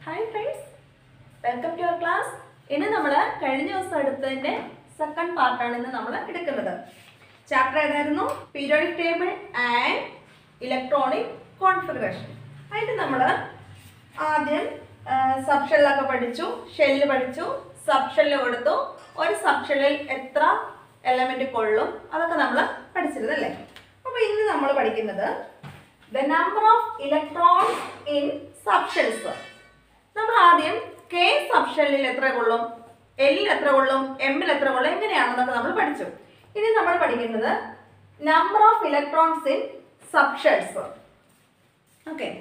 Hi friends, welcome to our class. ഇന്ന് നമ്മൾ കഴിഞ്ഞ ദിവസം എടുത്തതിന്റെ സെക്കൻഡ് പാർട്ടാണ് ഇന്ന് നമ്മൾ എടുക്കുന്നത്. ചാപ്റ്റർ ഏതായിരുന്നു? Periodic table and electronic configuration. ആയിട്ട് നമ്മൾ ആദ്യം സബ്ഷെല്ലൊക്കെ പഠിച്ചു, ഷെല്ല് പഠിച്ചു, സബ്ഷെല്ല് കൊടുത്തു, ഒരു സബ്ഷെല്ലിൽ എത്ര എലമെന്റ് കൊള്ളും അതൊക്കെ നമ്മൾ പഠിച്ചിരുന്നല്ലേ. അപ്പോൾ ഇന്ന് നമ്മൾ പഠിക്കുന്നത് the number of electrons in subshells. നമ്മൾ ആദ്യം K സബ്ഷെല്ലിൽ എത്ര കൊള്ളും, L എത്ര കൊള്ളും, M ൽ എത്ര കൊള്ളും എങ്ങനെയാണെന്നൊക്കെ നമ്മൾ പഠിച്ചു. ഇനി നമ്മൾ പഠിക്കുന്നത് number of electrons in subshells. Okay.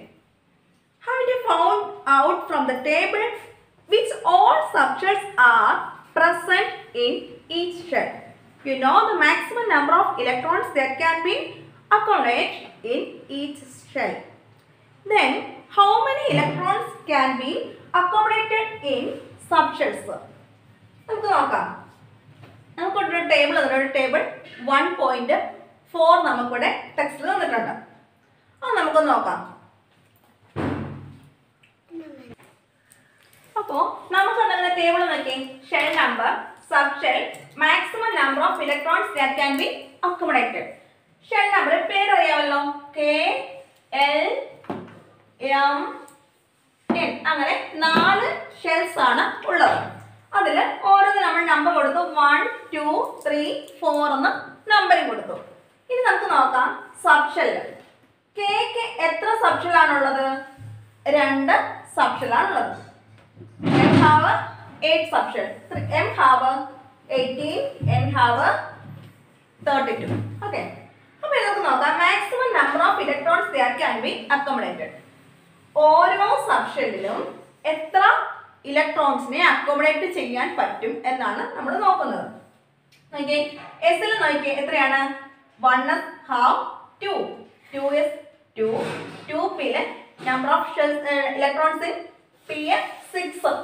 Have you found out from the table which all subshells are present in each shell? You know the maximum number of electrons that can be accommodated in each shell. Then how many electrons can be accommodated in subshells? നമുക്ക് നോക്കാം. നമുക്കൊരു table തന്നിട്ടുണ്ട്. Table 1.4 നമുക്കിവിടെ ടെക്സ്റ്റിൽ തന്നിട്ടുണ്ട്. അത് നമുക്കൊന്ന് നോക്കാം. അപ്പോൾ നമുക്ക് തന്നിരുന്ന ടേബിൾ നോക്കി. Shell number, subshell, maximum number of electrons that can be accommodated. Shell number പേര് അറിയാമല്ലോ, K, L, M, N. അങ്ങനെ 4 ഷെൽസ് ആണ് ഉള്ളത്. അതിൽ ഓരോന്ന് നമ്മൾ നമ്പർ കൊടുത്തു. 1, 2, 3, 4 എന്ന് നമ്പറിങ് കൊടുത്തു. ഇനി നമുക്ക് നോക്കാം സബ്ഷെൽ. Kക്ക് എത്ര സബ്ഷെല്ലാണുള്ളത്? 2 സബ്ഷെല്ലാണുള്ളത്. M have 8 subshells. M have 18, N have 32. Okay. അപ്പോൾ നമുക്ക് നോക്കാം maximum number of electrons that can be accommodated. ഓരോ സബ്ഷെല്ലിലും എത്ര ഇലക്ട്രോൺസിനെ അക്കോമഡേറ്റ് ചെയ്യാൻ പറ്റും എന്നാണ് നമ്മൾ നോക്കുന്നത്. നോക്കിയേ, എസിൽ നോക്കിയേ എത്രയാണ്? 1s have 2, 2s 2, 2p number of shells electrons in p 6,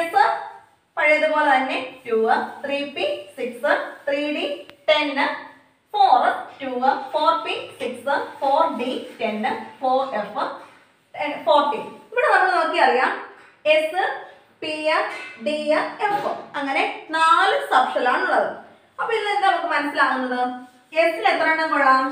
s പഴയതുപോലെ തന്നെ 2, 3p 6, 3d 10, 4 2, 4p 6, 4d 10, 4f 14. ഇവിടെ നമ്മൾ നോക്കി അറിയാം s, p, d, f അങ്ങനെ 4 സബ്ഷെല്ലാണുള്ളത്. അപ്പോൾ ഇതിൽ എന്താ നമുക്ക് മനസ്സിലാകുന്നത്? s ൽ എത്ര എണ്ണം കൊള്ളാം?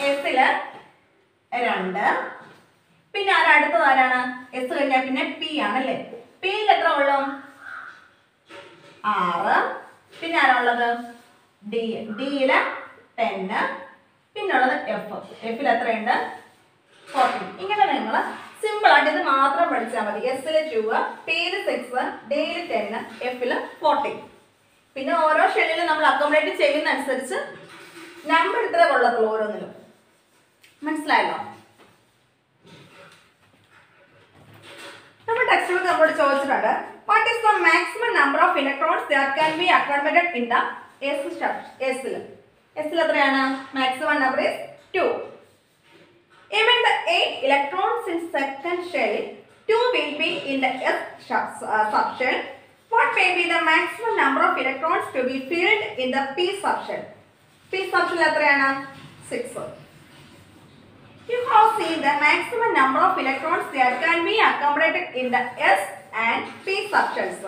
എസിൽ 2, പിന്നെ അടുത്തത് ആരാണ്? എസ് കഴിഞ്ഞാൽ പിന്നെ പി ആണല്ലേ. പിയിൽ എത്ര കൊള്ളും? 6, പിന്നെ ആരാണുള്ളത്? ഡി, ഡിയില് 10, പിന്നുള്ളത് എഫ്, എഫിൽ എത്രയുണ്ട്? 14. ഇങ്ങനെ നിങ്ങൾ സിമ്പിൾ ആയിട്ട് ഇത് മാത്രം പഠിച്ചാൽ മതി. എസിൽ 2, പിയിൽ 6, ഡിയിൽ 10, എഫിൽ 14. പിന്നെ ഓരോ ഷെല്ലിലും നമ്മൾ അക്കോമഡേറ്റ് ചെയ്യുന്ന അനുസരിച്ച് നമ്പർ ഇത്ര കൊള്ളത്തുള്ളൂ ഓരോന്നിലും. മനസ്സിലായല്ലോ? നമ്മുടെ ടെക്സ്റ്റ് ബുക്ക് നമ്മളോട് ചോദിച്ചിട്ടുണ്ട് what is the maximum number of electrons that can be accommodated in the എസിൽ. എസിൽ എത്രയാണ്? Maximum number is 2. Among the 8 electrons in second shell, 2 will be in the S subshell. What may be the maximum number of electrons to be filled in the P subshell? P subshell എത്രയാണ്? 6. You have seen the maximum number of electrons that can be accommodated in the S and P subshells.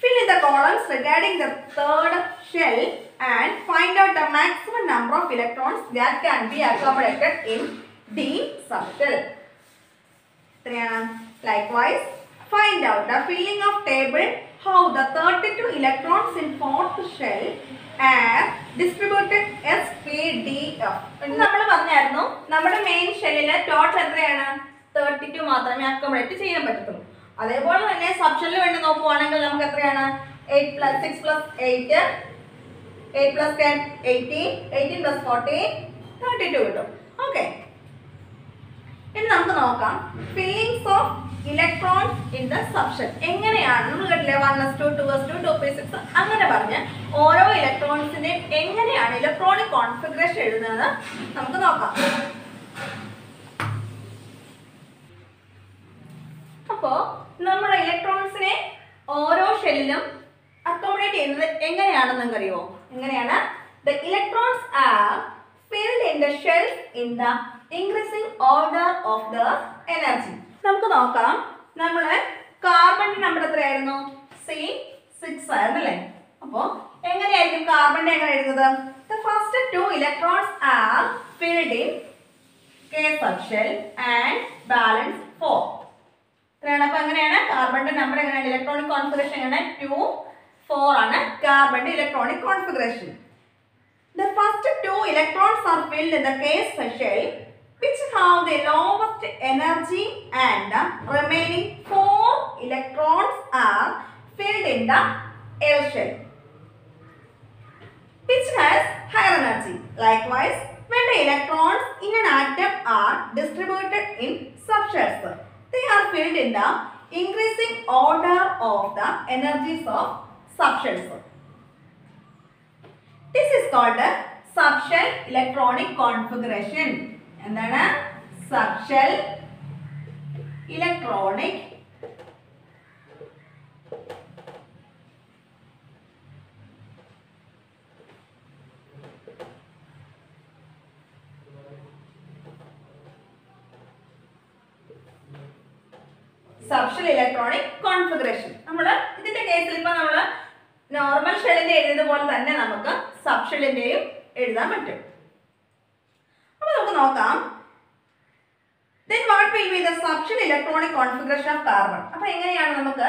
Fill in the columns regarding the third shell and find out the maximum number of electrons that can be accommodated in D subshell. Likewise, find out the filling of table how the 32 electrons in fourth shell are distributed S, P, D, F. നമ്മൾ പറഞ്ഞായിരുന്നു നമ്മുടെ main ഷെല്ലിലെ total എത്രയാണ്? 32 മാത്രമേ accommodate ചെയ്യാൻ പറ്റത്തുള്ളൂ. അതേപോലെ തന്നെ സബ്ഷെല്ലിന് വേണ്ടി നോക്കുവാണെങ്കിൽ നമുക്ക് എത്രയാണ്? 8 + 6 + 8, 8 + 10 18, 18 + 14 32 കിട്ടും. ഓക്കെ, ഇനി നമുക്ക് നോക്കാം fillings of electrons in the subshell എങ്ങനെയാണ്. നമ്മൾ കേട്ടില്ലേ 1s2, 2s2, 2p6 അങ്ങനെ പറഞ്ഞ് ഓരോ ഇലക്ട്രോൺസിന്റെയും എങ്ങനെയാണ് ഇലക്ട്രോണിക് കോൺഫിഗറേഷൻ എഴുതുന്നത് നമുക്ക് നോക്കാം. അപ്പോൾ നമ്മുടെ ഇലക്ട്രോൺസിനെ ഓരോ ഷെല്ലിലും അക്കോമഡേറ്റ് ചെയ്യുന്നത് എങ്ങനെയാണെന്ന് അറിയുമോ? എങ്ങനെയാണ്? The electrons are filled in the shells in the increasing order of the energy. നമുക്ക് നോക്കാം. നമ്മളെ കാർബണിന്റെ നമ്പർ എത്രയായിരുന്നു? C6 ആയിരുന്നു അല്ലേ? അപ്പോൾ എങ്ങനെയായിരിക്കും കാർബണിന്റെ എങ്ങനെ എഴുതുന്നത്? The first two electrons are filled in K subshell and balance 4. അപ്പോൾ എങ്ങനെയാണ് കാർബണിന്റെ നമ്പർ എങ്ങനെയാണ്? ഇലക്ട്രോണിക് കോൺഫിഗറേഷൻ എങ്ങനെ? 2 4 ആണ് കാർബണിന്റെ electronic configuration. The first two electrons are filled in the K shell, which have the lowest energy, and the remaining 4 electrons are filled in the L shell, which has higher energy. Likewise, when the electrons in an atom are distributed in subshells, they are filled in the increasing order of the energies of subshells. This is called a subshell electronic configuration. എന്താണ്? Subshell electronic subshell electronic configuration. നമ്മൾ ഇതിന്റെ കേസിൽ ഇപ്പോൾ നമ്മൾ normal ഷെല്ലിന്റെ എഴുതിയത് പോലെ തന്നെ നമുക്ക് സബ്ഷെല്ലിന്റെയും എഴുതാൻ പറ്റും. അപ്പോൾ നമുക്ക് നോക്കാം. Then what will be the subshell electronic configuration of carbon? അപ്പോൾ എങ്ങനെയാണ് നമുക്ക്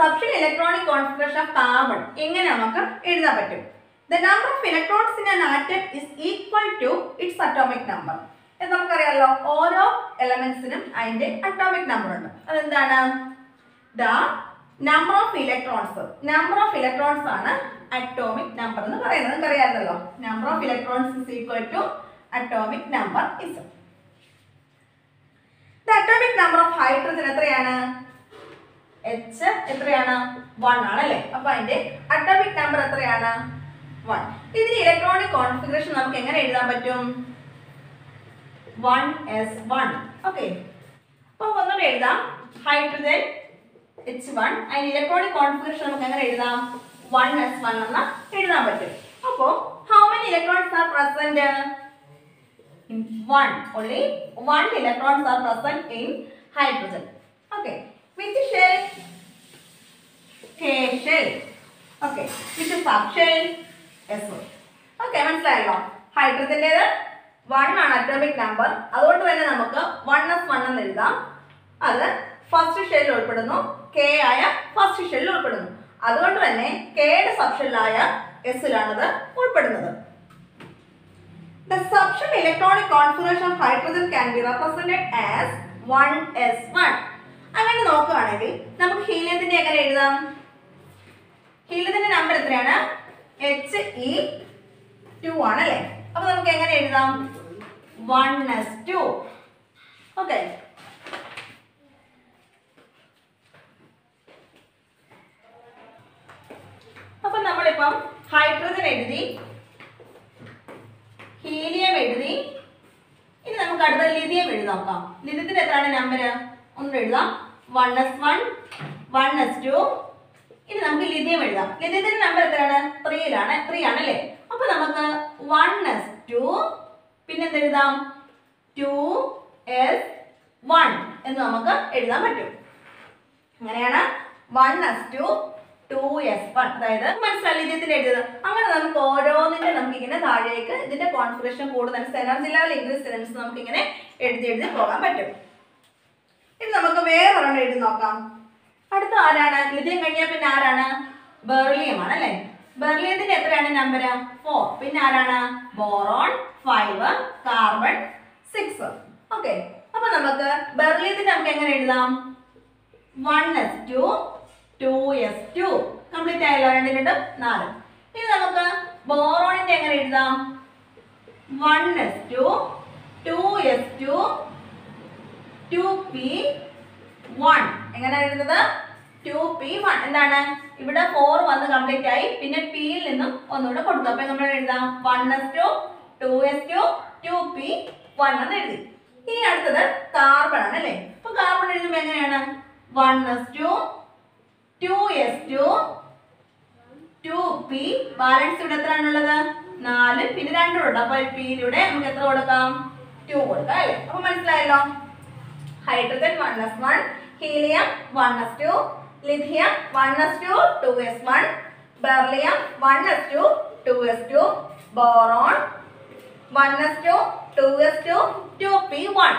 subshell electronic configuration of carbon എങ്ങനെ നമുക്ക് എഴുതാൻ പറ്റും? The number of electrons in an atom is equal to its atomic number. എന്ന് നമുക്കറിയാലോ, ഓരോ എലമെന്റ്സിനും അതിന്റെ അറ്റോമിക് നമ്പർ ഉണ്ട്. അതെന്താണ്? The number of electrons ആണ് അറ്റോമിക് നമ്പർ എന്ന് പറയുന്നത്. നമുക്കറിയാമല്ലോ, number of electrons is equal to atomic number is. The atomic number of hydrogen എത്രയാണ്? H എത്രയാണ്? 1 ആണ് അല്ലേ? അപ്പോൾ അതിന്റെ അറ്റോമിc നമ്പർ എത്രയാണ്? 1. ഇതിന്റെ ഇലക്ട്രോണിക് കോൺഫിഗറേഷൻ നമുക്ക് എങ്ങനെ എഴുതാൻ പറ്റും? 1s1. ഓക്കെ, അപ്പോൾ ഒന്നുകൂടെ എഴുതാം. ഹൈഡ്രജൻ H1 അതിന്റെ ഇലക്ട്രോണിക് കോൺഫിഗറേഷൻ നമുക്ക് എങ്ങനെ എഴുതാം? 1s1 എന്ന് എഴുതാൻ പറ്റും. അപ്പോൾ how many electrons are present? In 1. Only 1 electrons are present in hydrogen. Okay, which shell? K shell. Okay, which is subshell? S1. Okay, മനസ്സിലായല്ലോ. ഹൈഡ്രജന്റേത് 1 ആണ് അറ്റോമിക് നമ്പർ. അതുകൊണ്ട് തന്നെ നമുക്ക് 1s1 എന്ന് എഴുതാം. അത് ഫസ്റ്റ് ഷെല്ലിൽ ഉൾപ്പെടുന്നു, K ആയ ഫസ്റ്റ് ഷെല്ലിൽ ഉൾപ്പെടുന്നു. അതുകൊണ്ട് തന്നെ Kയുടെ സബ്ഷെല്ലായ Sലാണ് ഉൾപ്പെടുന്നത്. The subshell electronic configuration of hydrogen can be represented as 1s1. അങ്ങനെ നോക്കുകയാണെങ്കിൽ നമുക്ക് ഹീലിയത്തിന്റെ എങ്ങനെ എഴുതാം? ഹീലിയത്തിന്റെ നമ്പർ എത്രയാണ്? He2 ആണല്ലേ? അപ്പോൾ നമുക്ക് എങ്ങനെ എഴുതാം? 1s2. ഓക്കെ, അപ്പൊ നമ്മളിപ്പം ഹൈഡ്രജൻ എഴുതി, ഹീലിയം എഴുതി. ഇനി നമുക്ക് അടുത്ത ലിഥിയം എഴുതി നോക്കാം. ലിഥിയത്തിന്റെ എത്രയാണ് നമ്പർ? ഒന്ന് എഴുതാം. 1s1, 1s2. ഇനി നമുക്ക് ലിഥിയം എഴുതാം. ലിഥിയത്തിന്റെ നമ്പർ എത്രയാണ്? 3 ആണല്ലേ? അപ്പൊ നമുക്ക് 1s2 പിന്നെ എന്തെഴുതാം? 2s1 എന്ന് നമുക്ക് എഴുതാൻ പറ്റും. അങ്ങനെയാണ് 1s2 2s1. അതായത് മനസ്സിലായി ലിഥിയത്തിന്റെ എഴുതുന്നത്. അങ്ങനെ നമുക്ക് ഓരോന്നിന്റെ നമുക്ക് ഇങ്ങനെ താഴേക്ക് ഇതിന്റെ കോൺഫിഗറേഷൻ കൂടുന്നതിന് എനർജി ലെവൽ ഇൻക്രീസ് ചെയ്യുന്നതിന് നമുക്ക് ഇങ്ങനെ എഴുതി പോകാൻ പറ്റും. ഇനി നമുക്ക് വേറെ ഒരെണ്ണം എഴുതി നോക്കാം. അടുത്ത ആരാണ്? ലിഥിയം കഴിഞ്ഞാൽ പിന്നെ ആരാണ്? ബെർലിയം ആണ് അല്ലേ? ബെർലിയത്തിന്റെ എത്രയാണ് നമ്പർ? 4. പിന്നെ ആരാണ്? Boron 5, carbon 6. ഓക്കെ, അപ്പൊ നമുക്ക് ബെർലിയത്തിന്റെ നമുക്ക് എങ്ങനെ എഴുതാം? 1s2 2s2. കംപ്ലീറ്റ് ആയല്ലോ, 2 2 4. ഇനി നമുക്ക് ബോറോണിന്റെ എങ്ങനെ എഴുതാം? 1s2 2s2 2p1. എങ്ങനെ എഴുതുന്നത്? 2p1. എന്താണ്? ഇവിടെ 4 വന്ന് കംപ്ലീറ്റ് ആയി, പിന്നെ പിയിൽ നിന്നും ഒന്നുകൂടെ കൊടുത്തു. അപ്പൊ നമ്മൾ എഴുതാം 1s2 2s2 2p1 എന്ന് എഴുതി. ഇനി അടുത്തത് കാർബൺ ആണ് അല്ലേ? അപ്പൊ കാർബൺ എഴുതുമ്പോൾ എങ്ങനെയാണ്? 1s2 2s2 2p. ബാലൻസ് ഇവിടെ എത്രയാണുള്ളത്? 4, പിന്നെ 2 ഉണ്ട്. അപ്പോൾ പിയിലൂടെ നമുക്ക് എത്ര കൊടുക്കാം? 2 കൊടുക്കാം അല്ലേ? അപ്പോൾ മനസ്സിലായല്ലോ. Hydrogen 1s1, helium 1s2, lithium 1s2 2s1, beryllium 1s2 2s2, boron 1s2 2s2 2p1.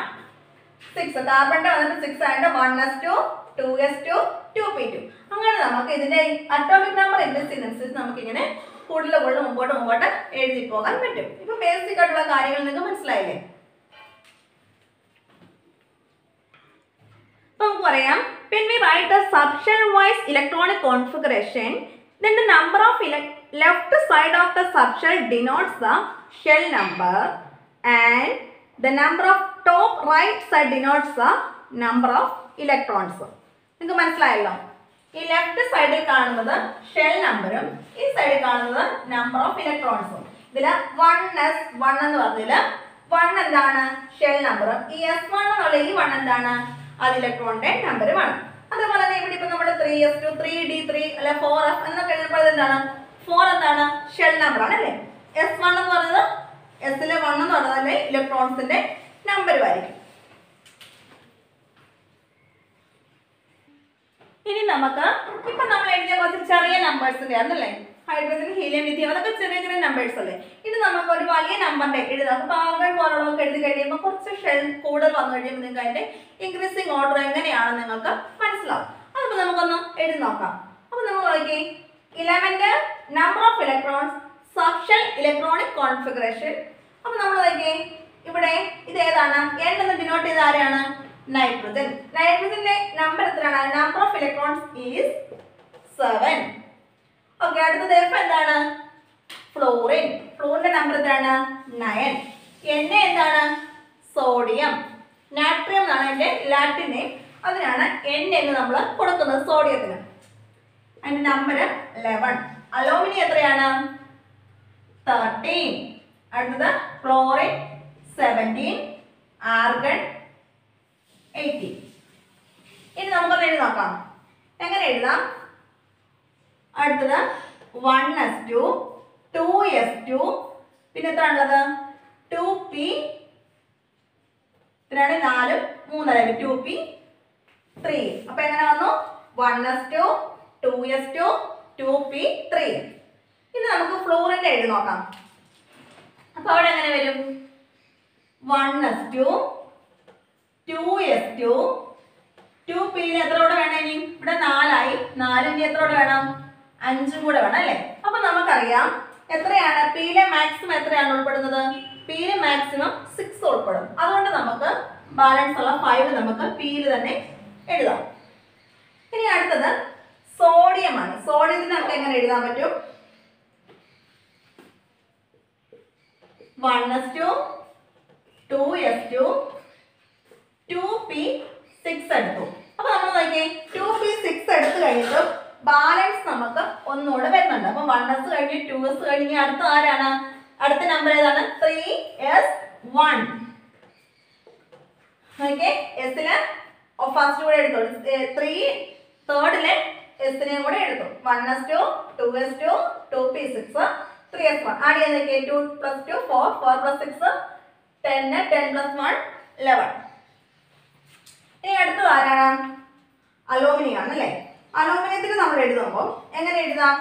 6 കാർബണിന്റെ വന്നിട്ട് 6 ആയിട്ട് 1s2 2s2 2p2. അങ്ങനെ നമുക്ക് ഇതിന്റെ അറ്റോമിക് നമ്പർ ഇൻക്രീസ് ചെയ്യുന്നതനുസരിച്ച് നമുക്ക് ഇങ്ങനെ കൂടുതൽ മുമ്പോട്ട് എഴുതി പോകാൻ പറ്റും. ഇപ്പൊ ബേസിക് ആയിട്ടുള്ള കാര്യങ്ങൾ നിങ്ങൾക്ക് മനസ്സിലായില്ലേ? അപ്പൊ നമുക്ക് പറയാം, when we write the subshell wise electronic configuration, then the number of left side of the subshell denotes the shell number and the number of top right side denotes the number of electrons. നിങ്ങൾക്ക് മനസ്സിലായല്ലോ? ഈ left സൈഡിൽ കാണുന്നത് shell നമ്പറും ഈ സൈഡിൽ കാണുന്നത് number of ഇലക്ട്രോൺസും. ഇതിൽ 1s1 എന്ന് പറഞ്ഞതിൽ 1 എന്താണ്? ഷെൽ നമ്പറും. ഈ s1 എന്നുള്ള ഈ 1 എന്താണ്? അത് ഇലക്ട്രോണിന്റെ നമ്പറുമാണ്. അതേപോലെ തന്നെ ഇവിടെ ഇപ്പൊ നമ്മുടെ 3s2 3d3 അല്ലെ 4f എന്നൊക്കെ എഴുതുമ്പോൾ എന്താണ്? 4 എന്താണ്? ഷെൽ നമ്പർ ആണ് അല്ലേ? s1 എന്ന് പറയുന്നത് എസിലെ 1 എന്ന് പറയുന്നത് ഇലക്ട്രോൺസിന്റെ നമ്പറുമായിരിക്കും. ഇനി നമുക്ക് ഇപ്പൊ നമ്മൾ എഴുതിയ കുറച്ച് ചെറിയ നമ്പേഴ്സിന്റെ ആണല്ലേ? ഹൈഡ്രജൻ, ഹീലിയം, ലിഥിയം അതൊക്കെ ചെറിയ നമ്പേഴ്സ് അല്ലേ? ഇത് നമുക്ക് ഒരു വലിയ നമ്പറിന്റെ എഴുതാം. അപ്പൊ ആർഗൺ പോലുള്ളതൊക്കെ എഴുതി കഴിയുമ്പോൾ കുറച്ച് ഷെൽ കൂടുതൽ വന്നു കഴിയുമ്പോൾ നിങ്ങൾക്ക് അതിന്റെ ഇൻക്രീസിങ് ഓർഡർ എങ്ങനെയാണെന്ന് നിങ്ങൾക്ക് മനസ്സിലാവും. അതിപ്പോ നമുക്കൊന്ന് എഴുതി നോക്കാം. അപ്പൊ നമ്മൾ നോക്കി 11 number of electrons subshell electronic configuration. അപ്പൊ നമ്മൾ നോക്കി ഇവിടെ ഇത് ഏതാണ്? n എന്ന് ഡിനോട്ട് ചെയ്ത് ആരെയാണ്? നൈട്രജൻ. നൈട്രജന്റെ നമ്പർ എത്രയാണ്? Number of electrons is 7. Okay, അടുത്തത് F എന്താണ്? ഫ്ലോറിൻ. ഫ്ലോറിന്റെ നമ്പർ എത്രയാണ്? 9. Na എന്താണ്? സോഡിയം. നാട്രിയം എന്നാണ് എൻ്റെ ലാറ്റിൻ നെയിം. അതിനാണ് N എന്ന് നമ്മൾ കൊടുക്കുന്നത് സോഡിയത്തിന്. അതിന്റെ നമ്പർ 11. അലൂമിനിയം എത്രയാണ്? 13. അടുത്തത് ക്ലോറിൻ 17, ആർഗൺ 18. ഇനി നമുക്കൊന്ന് എഴുതി നോക്കാം. എങ്ങനെ എഴുതാം? അടുത്തത് 1s2 2s2 പിന്നെ എത്ര ഉള്ളത്? 2p 4 3 2p3. അപ്പൊ എങ്ങനെ വന്നു? 1s2 2s2 2p3. ഇനി നമുക്ക് ഫ്ലോറിന്റെ എഴുതി നോക്കാം. അപ്പൊ അവിടെ എങ്ങനെ വരും? 1s2 2s2 2p എത്ര കൂടെ വേണം? ഇനി ഇവിടെ 4 ആയി. 4 ഇനി എത്ര കൂടെ വേണം? 5 കൂടെ വേണം അല്ലേ? അപ്പൊ നമുക്കറിയാം എത്രയാണ് പിയിലെ മാക്സിമം എത്രയാണ് ഉൾപ്പെടുന്നത്? പിയിലെ മാക്സിമം 6 ഉൾപ്പെടും. അതുകൊണ്ട് നമുക്ക് ബാലൻസ് ഉള്ള 5 നമുക്ക് പിയിൽ തന്നെ എഴുതാം. ഇനി അടുത്തത് സോഡിയം ആണ്. സോഡിയത്തിന് നമുക്ക് എങ്ങനെ എഴുതാൻ പറ്റും? 1s2 2s2 2p6 എടുത്തു. അപ്പൊ നമ്മൾ നോക്കിയേ 2p6 എടുത്തു കഴിഞ്ഞിട്ടും ബാലൻസ് നമുക്ക് ഒന്നുകൂടെ വരുന്നുണ്ട്. അപ്പൊ 1s കഴിഞ്ഞ് 2s കഴിഞ്ഞ് അടുത്ത ആരാണ്? അടുത്ത നമ്പർ ഏതാണ്? 3s1. ഓക്കെ, എസില് ഫസ്റ്റ് കൂടെ എടുത്തു. 3 തേർഡിലെ എസിനെയും കൂടെ എടുത്തു. 1s2 2s2 2p6 3s1. Add ചെയ്തൊക്കെ 2 + 2 4 4 + 6 10 10 + 1 11. ഇനി അടുത്തത് ആരാണ്? അലൂമിനിയം ആണ് അല്ലേ? അലൂമിനിയത്തിന് നമ്മൾ എഴുതുമ്പോൾ എങ്ങനെ എഴുതാം?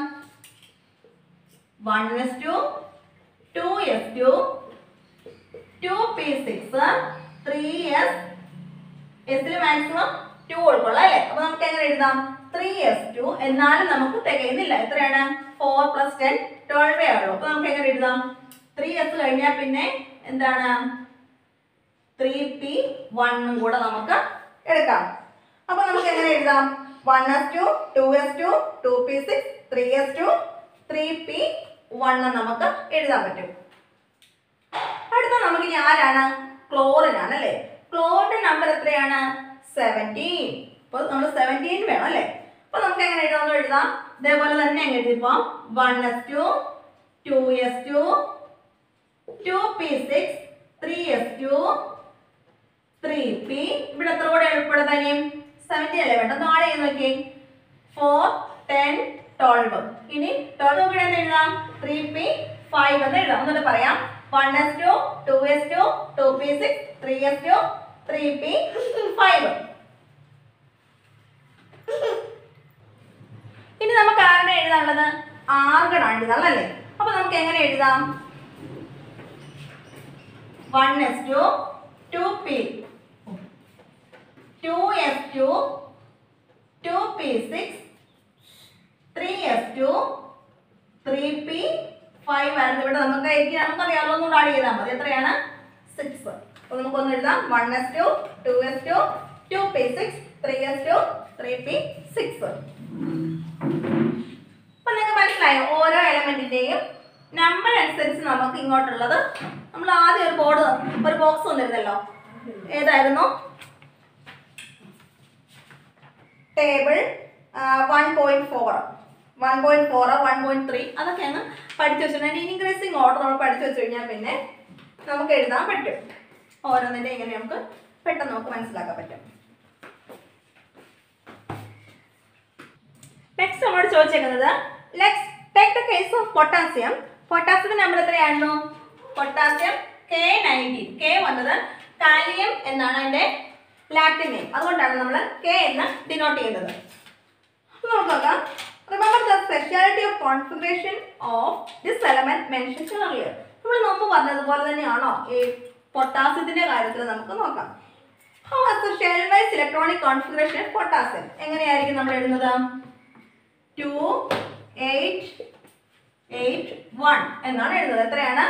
1s2 2s2 2p6 3s. എസിൽ മാക്സിമം 2 ഉൾക്കൊള്ളാം അല്ലേ? അപ്പൊ നമുക്ക് എങ്ങനെ എഴുതാം? 3s2. എന്നാലും നമുക്ക് തികയുന്നില്ല. എത്രയാണ്? 4 + 10 12 ആയുള്ളൂ. അപ്പൊ നമുക്ക് എങ്ങനെ എഴുതാം? 3s കഴിഞ്ഞാൽ പിന്നെ എന്താണ്? 3p1 കൂടെ നമുക്ക് എടുക്കാം. അപ്പൊ നമുക്ക് എങ്ങനെ എഴുതാം? 1s2 2s2 2p6 3s2 3p1 നമുക്ക് എഴുതാൻ പറ്റും. അടുത്ത നമുക്ക് ഇനി ആരാണ്? ക്ലോറിൻ ആണ് അല്ലേ? ക്ലോറിന്റെ നമ്പർ എത്രയാണ്? 17. അപ്പൊ നമ്മൾ 17 വേണം അല്ലേ? അപ്പൊ നമുക്ക് എങ്ങനെ എഴുതാമെന്ന് എഴുതാം. ഇതേപോലെ തന്നെ അങ്ങ് എഴുതിപ്പോ 1s2 2s2 2p6 3s2 3p. ഇവിടെ എത്ര കൂടെ എളുപ്പപ്പെടുത്താനും? 17 അല്ലേ വേണ്ട? നാളെ നോക്കി 4 10 12. ഇനി 12 കൂടെ എന്ത് എഴുതാം? 3p 5 എന്ന് എഴുതാം. എന്നിട്ട് പറയാം 1s2 2s2 2p6 3s2 3p 5. ഇനി നമുക്ക് ആരുടെ എഴുതാനുള്ളത്? ആർഗണാണ് എഴുതാനുള്ളതല്ലേ? അപ്പൊ നമുക്ക് എങ്ങനെ എഴുതാം? 1s2 2p 2s2 2p6 3s2 3p5 ആയിരുന്നു. ഇവിടെ നമുക്കറിയാമല്ലോ, ഒന്നുകൂടെ ആഡ് ചെയ്താൽ മതി. എത്രയാണ്? 6. അപ്പൊ നമുക്കൊന്ന് എഴുതാം 1s2 2s2 2p6 3s2 3p6. അപ്പൊ നിങ്ങൾക്ക് മനസ്സിലായോ? ഓരോ എലമെന്റിന്റെയും നമ്പർ അനുസരിച്ച് നമുക്ക് ഇങ്ങോട്ടുള്ളത് നമ്മൾ ആദ്യം ഒരു ബോക്സ് വന്നിരുന്നല്ലോ. ഏതായിരുന്നു? ടേബിൾ 1.4 1.3 അതൊക്കെ അങ്ങ് പഠിച്ചു വെച്ചിട്ടുണ്ടെങ്കിൽ ഇൻക്രീസിങ് ഓർഡർ നമ്മൾ പഠിച്ചു വെച്ച് കഴിഞ്ഞാൽ പിന്നെ നമുക്ക് എഴുതാൻ പറ്റും. ഓരോന്നിൻ്റെ ഇങ്ങനെ നമുക്ക് പെട്ടെന്ന് നമുക്ക് മനസ്സിലാക്കാൻ പറ്റും. നെക്സ്റ്റ് നമ്മളോട് ചോദിച്ചേക്കുന്നത് let's take the case of potassium. പൊട്ടാസ്യത്തിന്റെ നമ്പർ എത്രയായിരുന്നു? Potassium K19. K വന്നത് കാലിയം എന്നാണ് അതിന്റെ ലാറ്റിൻ നെയിം. അതുകൊണ്ടാണ് നമ്മൾ K എന്ന് ഡിനോട്ട് ചെയ്യുന്നത്. നമുക്ക് നോക്കാം. Remember the speciality of configuration of this element mentioned earlier. നമ്മൾ മുമ്പ് പറഞ്ഞതുപോലെ തന്നെയാണോ ഈ പൊട്ടാസ്യത്തിന്റെ കാര്യത്തിൽ നമുക്ക് നോക്കാം. How is the shell wise electronic configuration of potassium? എങ്ങനെയായിരിക്കും നമ്മൾ എഴുതുന്നത്? 2 8 8 1 എന്നാണ് എഴുതുന്നത്. എത്രയാണ്?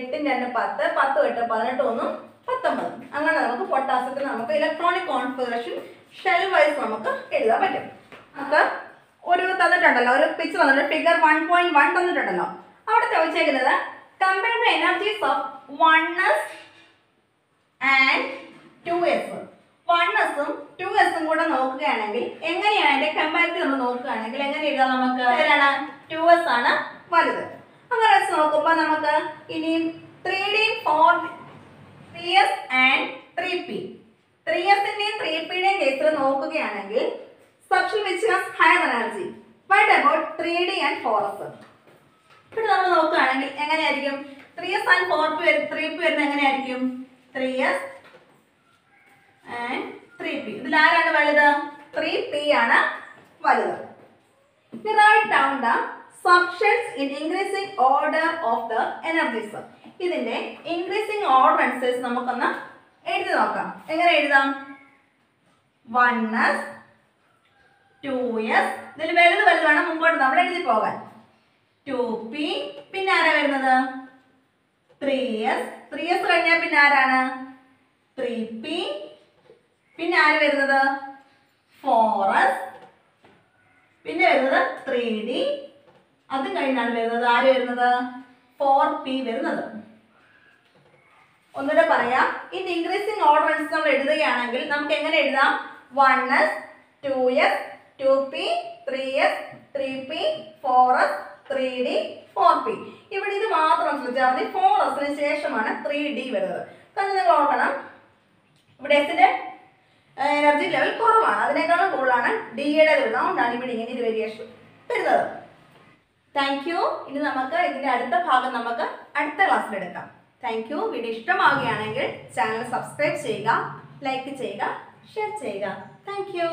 8 × 2 10 10 8 18 1 19. അങ്ങനെ നമുക്ക് പൊട്ടാസ്യത്തിന് നമുക്ക് ഇലക്ട്രോണിക് കോൺഫിഗറേഷൻ ഷെൽ വൈസ് നമുക്ക് എഴുതാൻ പറ്റും. നമുക്ക് ഒരു തന്നിട്ടുണ്ടല്ലോ, ഒരു പിക്ചർ തന്നിട്ടുണ്ട്, ഫിഗർ 1.1 തന്നിട്ടുണ്ടല്ലോ. അവിടെ ചോദിച്ചേക്കുന്നത് compare the energies of 1s and 2s. 1sഉം 2sഉം കൂടെ നോക്കുകയാണെങ്കിൽ എങ്ങനെയാണ് അതിന്റെ കമ്പാരിറ്റീവ് നമ്മൾ നോക്കുകയാണെങ്കിൽ എങ്ങനെ എഴുതാം? നമുക്ക് ഏതാണ്? 2s ആണ് വലുത്. അങ്ങനെ വെച്ച് നോക്കുമ്പോൾ നമുക്ക് ഇനി 3d 3s ആൻഡ് 3p 3sന്റെയും 3pയുടെയും കേസിൽ നോക്കുകയാണെങ്കിൽ subshell which has higher energy. What about 3d and 4s? ഇവിടെ നമ്മൾ നോക്കുകയാണെങ്കിൽ എങ്ങനെയായിരിക്കും? 3s and 3p വരുന്നത് എങ്ങനെയായിരിക്കും? 3s and 3p. ഇതിൽ ആരാണ് വലുത്? 3p ആണ് വലുത്. Write down the subshells in increasing order of the energies. ഇതിന്റെ increasing order അനുസരിച്ച് നമുക്കൊന്ന് എഴുതി നോക്കാം. എങ്ങനെ എഴുതാം? 1s 2s, ഇതിൽ വലുത് വേണം മുമ്പോട്ട് നമ്മൾ എഴുതി പോകാൻ. 2p, പിന്നെ ആരാ വരുന്നത്? 3s 3s കഴിഞ്ഞാൽ പിന്നെ ആരാണ്? 3p, പിന്നെ ആര് വരുന്നത്? 4s, പിന്നെ വരുന്നത് 3d, അതും കഴിഞ്ഞാണ് വരുന്നത് ആര് വരുന്നത്? 4p വരുന്നത്. ഒന്നുകൂടെ പറയാം. ഇൻ ഇൻക്രീസിങ് ഓർഡർ അനുസരിച്ച് നമ്മൾ എഴുതുകയാണെങ്കിൽ നമുക്ക് എങ്ങനെ എഴുതാം? 1s 2s 2p 3s 3p 4s 3d 4p. ഇവിടെ ഇത് മാത്രം ശ്രദ്ധിച്ചാൽ മതി. 4sന് ശേഷമാണ് 3d വരുന്നത്. കാരണം നിങ്ങൾ ഓർക്കണം, ഇവിടെ എസിന്റെ എനർജി ലെവൽ കുറവാണ്, അതിനേക്കാളും കൂടുതലാണ് ഡിയുടെ വരുന്നത്. അതുകൊണ്ടാണ് ഇവിടെ ഇങ്ങനെ ഒരു വേരിയേഷൻ വരുന്നത്. Thank you. ഇനി നമുക്ക് ഇതിന്റെ അടുത്ത ഭാഗം നമുക്ക് അടുത്ത ക്ലാസ്സിൽ എടുക്കാം. Thank you. വീഡിയോ ഇഷ്ടമാവുകയാണെങ്കിൽ ചാനൽ സബ്സ്ക്രൈബ് ചെയ്യുക, ലൈക്ക് ചെയ്യുക, ഷെയർ ചെയ്യുക. Thank you.